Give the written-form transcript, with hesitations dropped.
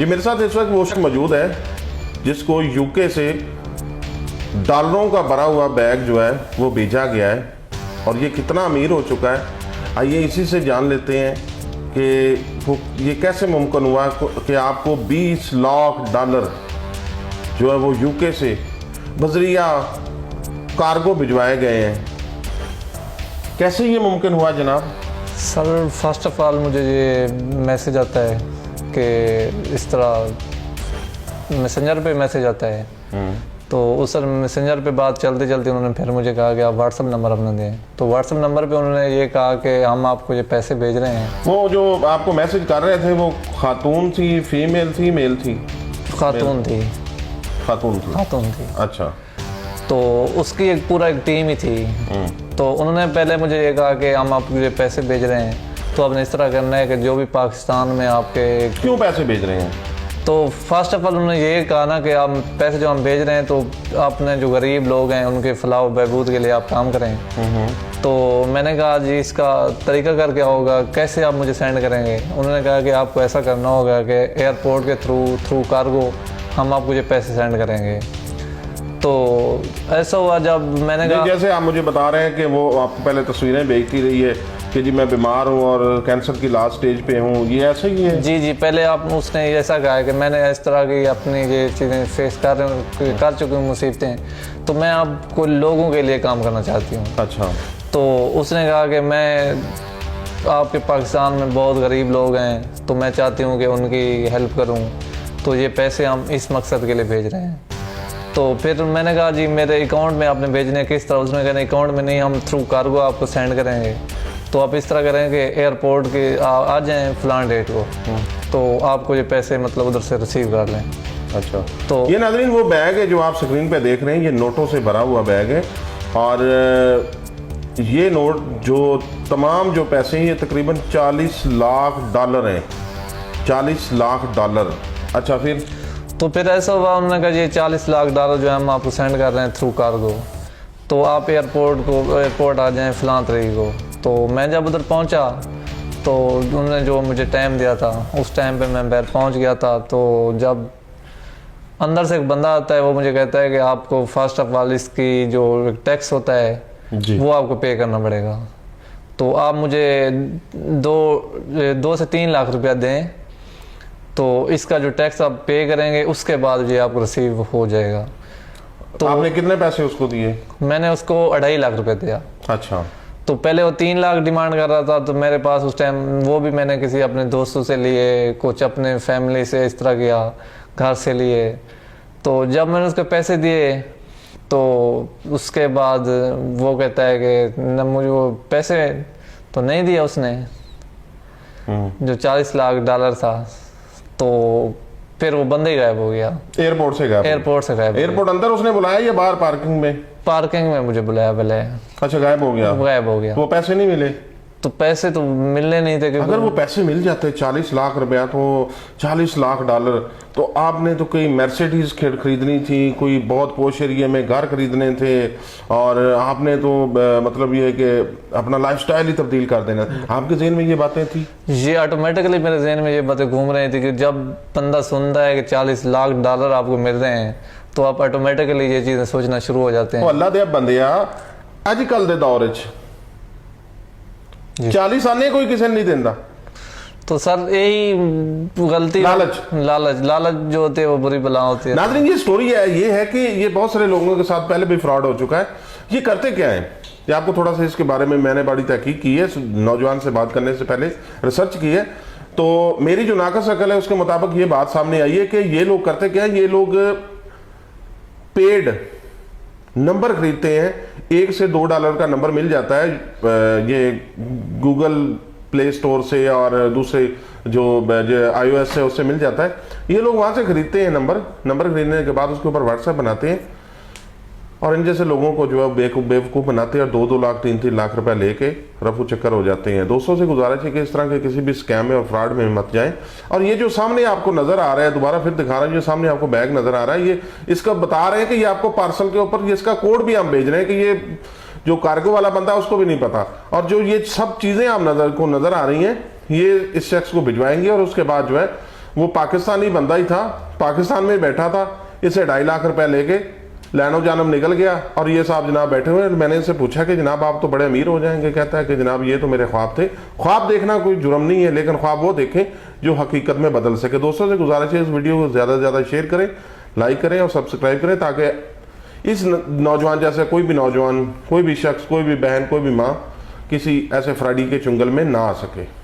ये मेरे साथ इस वक्त वो शख्स मौजूद है जिसको यूके से डॉलरों का भरा हुआ बैग जो है वो भेजा गया है और ये कितना अमीर हो चुका है। आइए इसी से जान लेते हैं कि वो ये कैसे मुमकिन हुआ कि आपको 20 लाख डॉलर जो है वो यूके से बजरिया कार्गो भिजवाए गए हैं। कैसे ये मुमकिन हुआ जनाब? सर फर्स्ट ऑफ ऑल मुझे ये मैसेज आता है कि इस तरह मैसेंजर पे मैसेज आता है, तो उस सर मैसेंजर पे बात चलते चलते उन्होंने फिर मुझे कहा कि आप व्हाट्सअप नंबर अपना दें। तो व्हाट्सअप नंबर पे उन्होंने ये कहा कि हम आपको ये पैसे भेज रहे हैं। वो जो आपको मैसेज कर रहे थे वो खातून थी, फीमेल थी, मेल थी? खातून थी। खातून थी। खातून थी। अच्छा। तो उसकी एक पूरा एक टीम ही थी। तो उन्होंने पहले मुझे ये कहा कि हम आपको ये पैसे भेज रहे हैं, तो आपने इस तरह करना है कि जो भी पाकिस्तान में आपके। क्यों पैसे भेज रहे हैं? तो फर्स्ट ऑफ ऑल उन्होंने ये कहा ना कि आप पैसे जो हम भेज रहे हैं तो अपने जो गरीब लोग हैं उनके फलाह व बहबूद के लिए आप काम करें। तो मैंने कहा जी इसका तरीका कर क्या होगा, कैसे आप मुझे सेंड करेंगे? उन्होंने कहा कि आपको ऐसा करना होगा कि एयरपोर्ट के थ्रू कार्गो हम आपको ये पैसे सेंड करेंगे। तो ऐसा हुआ जब मैंने कहा, जैसे आप मुझे बता रहे हैं कि वो आपको पहले तस्वीरें भेजती रही है कि जी मैं बीमार हूँ और कैंसर की लास्ट स्टेज पे हूँ, ये ऐसा ही है? जी पहले आप उसने ऐसा कहा है कि मैंने इस तरह की अपनी ये चीज़ें फेस कर चुकी हूँ मुसीबतें, तो मैं अब कोई लोगों के लिए काम करना चाहती हूँ। अच्छा। तो उसने कहा कि मैं आपके पाकिस्तान में बहुत गरीब लोग हैं, तो मैं चाहती हूँ कि उनकी हेल्प करूँ, तो ये पैसे हम इस मकसद के लिए भेज रहे हैं। तो फिर मैंने कहा जी मेरे अकाउंट में आपने भेजने किस तरह? उसने कहा अकाउंट में नहीं, हम थ्रू कार्गो आपको सेंड करेंगे। तो आप इस तरह करें कि एयरपोर्ट के आ जाएं फलान डेट को, तो आपको ये पैसे मतलब उधर से रिसीव कर लें। अच्छा। तो ये नाज़रीन वो बैग है जो आप स्क्रीन पे देख रहे हैं, ये नोटों से भरा हुआ बैग है और ये नोट जो तमाम जो पैसे हैं ये तकरीबन 40 लाख डॉलर हैं। 40 लाख डॉलर। अच्छा फिर? तो फिर ऐसा हुआ, उन्होंने कहा ये 40 लाख डॉलर जो है हम आपको सेंड कर रहे हैं थ्रू कार्गो, तो आप एयरपोर्ट आ जाएं फलां तारीख को। तो मैं जब उधर पहुंचा तो उन्होंने जो मुझे टाइम दिया था उस टाइम पे मैं बाहर पहुंच गया था। तो जब अंदर से एक बंदा आता है वो मुझे कहता है कि आपको फर्स्ट ऑफ ऑल इसकी जो टैक्स होता है वो आपको पे करना पड़ेगा, तो आप मुझे 2 से 3 लाख रुपया दें, तो इसका जो टैक्स आप पे करेंगे उसके बाद ये आपको रिसीव हो जाएगा। तो आपने कितने पैसे उसको दिए? मैंने उसको 2.5 लाख रुपए दिया। अच्छा। तो पहले वो 3 लाख डिमांड कर रहा था, तो मेरे पास उस टाइम वो भी मैंने किसी अपने दोस्तों से लिए, कुछ अपने फैमिली से इस तरह किया, घर से लिए। तो जब मैंने उसके पैसे दिए तो उसके बाद वो कहता है कि न मुझे वो पैसे तो नहीं दिया उसने जो 40 लाख डॉलर था। तो फिर वो बंदे ही गायब हो गया। एयरपोर्ट से गायब? एयरपोर्ट से गायब। एयरपोर्ट अंदर उसने बुलाया या बाहर पार्किंग में? पार्किंग में मुझे बुलाया पहले। अच्छा, गायब हो गया? गायब हो गया। वो पैसे नहीं मिले? तो पैसे तो मिलने नहीं थे। अगर वो पैसे मिल जाते 40 लाख रुपया, तो 40 लाख डॉलर, तो आपने तो कोई मर्सिडीज खरीदनी थी, कोई बहुत पोश एरिया में घर खरीदने थे और आपने तो मतलब ये कि अपना लाइफस्टाइल ही तब्दील कर देना। आपके जहन में ये बातें थी? ये ऑटोमेटिकली मेरे जहन में ये बातें घूम रही थी कि जब बंदा सुनता है कि 40 लाख डॉलर आपको मिल रहे हैं तो आप ऑटोमेटिकली ये चीजें सोचना शुरू हो जाते हैं। अल्लाह दे बंदे अजकल दे दौर 40 आने कोई किसी नहीं देता। तो सर यही गलती, लालच जो होती है वो बुरी बला होती है। नाज़रीन ये स्टोरी है, ये है कि ये बहुत सारे लोगों के साथ पहले भी फ्रॉड हो चुका है। ये करते क्या है, ये आपको थोड़ा सा इसके बारे में मैंने बड़ी तहकीक की है, नौजवान से बात करने से पहले रिसर्च की है। तो मेरी जो नाकस अकल है उसके मुताबिक ये बात सामने आई है कि ये लोग करते क्या है, ये लोग पेड नंबर खरीदते हैं। 1 से 2 डॉलर का नंबर मिल जाता है ये गूगल प्ले स्टोर से और दूसरे जो iOS है उससे मिल जाता है। ये लोग वहाँ से खरीदते हैं नंबर खरीदने के बाद उसके ऊपर व्हाट्सएप बनाते हैं और इन जैसे लोगों को जो है बेवकूफ़ बनाते हैं और 2-2 लाख 3-3 लाख रुपए लेके रफू चक्कर हो जाते हैं। दोस्तों से गुजारिश है कि इस तरह के किसी भी स्कैम में और फ्रॉड में मत जाएं। और ये जो सामने आपको नजर आ रहा है, दोबारा फिर दिखा रहा है, जो सामने आपको बैग नजर आ रहा है, ये इसका बता रहे हैं कि ये आपको पार्सल के ऊपर इसका कोड भी हम भेज रहे हैं कि ये जो कार्गो वाला बंदा है उसको भी नहीं पता। और जो ये सब चीजें आप नजर आ रही हैं ये इस शख्स को भिजवाएंगे और उसके बाद जो है वो पाकिस्तानी बंदा ही था, पाकिस्तान में बैठा था, इसे 2.5 लाख रुपए लेके लैनो जानम निकल गया और ये साहब जनाब बैठे हुए हैं। मैंने इनसे पूछा कि जनाब आप तो बड़े अमीर हो जाएंगे। कहता है कि जनाब ये तो मेरे ख्वाब थे। ख्वाब देखना कोई जुर्म नहीं है, लेकिन ख्वाब वो देखें जो हकीकत में बदल सके। दोस्तों से गुजारिश है इस वीडियो को ज़्यादा से ज़्यादा शेयर करें, लाइक करें और सब्सक्राइब करें, ताकि इस नौजवान जैसे कोई भी नौजवान, कोई भी शख्स, कोई भी बहन, कोई भी माँ किसी ऐसे फ्रॉडी के चुंगल में ना आ सके।